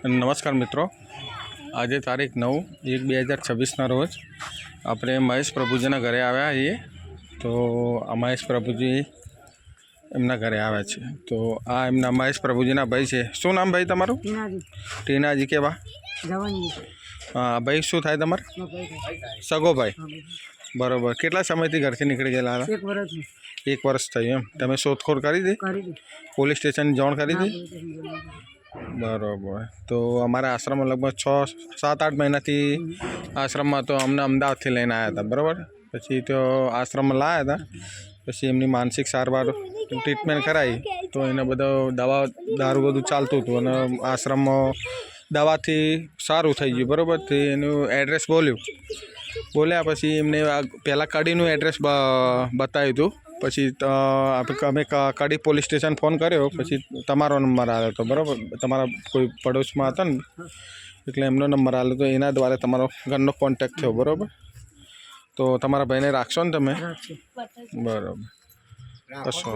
નમસ્કાર મિત્રો, આજે તારીખ 9/1/2026ના રોજ આપણે મહેશ પ્રભુજીના ઘરે આવ્યા છીએ। તો આ મહેશ પ્રભુજી એમના ઘરે આવ્યા છે। તો આ એમના મહેશ પ્રભુજીના ભાઈ છે। શું નામ ભાઈ તમારું? ટીનાજી કેવા? હા ભાઈ, શું થાય તમારે? સગો ભાઈ, બરાબર। કેટલા સમયથી ઘરથી નીકળી ગયેલા હતા? 1 વર્ષ। 1 વર્ષ થયું એમ? તમે શોધખોળ કરી દી? પોલીસ સ્ટેશન જાણ કરી દી? બરાબર। તો અમારા આશ્રમમાં લગભગ 6-7-8 મહિનાથી આશ્રમમાં તો અમને અમદાવાદથી લઈને આવ્યા હતા, બરાબર। પછી તો આશ્રમમાં લાવ્યા હતા, પછી એમની માનસિક સારવાર ટ્રીટમેન્ટ કરાવી તો એને બધો દવા દારૂ બધું ચાલતું હતું અને આશ્રમમાં દવાથી સારું થઈ ગયું, બરાબર। તે એનું એડ્રેસ બોલ્યા પછી એમને પહેલાં કડીનું એડ્રેસ બતાવ્યું હતું। પછી અમે કડી પોલીસ સ્ટેશન ફોન કર્યો, પછી તમારો નંબર આવ્યો હતો, બરાબર। તમારા કોઈ પડોશમાં હતા ને એટલે એમનો નંબર આવ્યો તો એના દ્વારા તમારો ઘરનો કોન્ટેક્ટ થયો, બરાબર। તો તમારા ભાઈને રાખશો ને તમે? બરાબર, કશો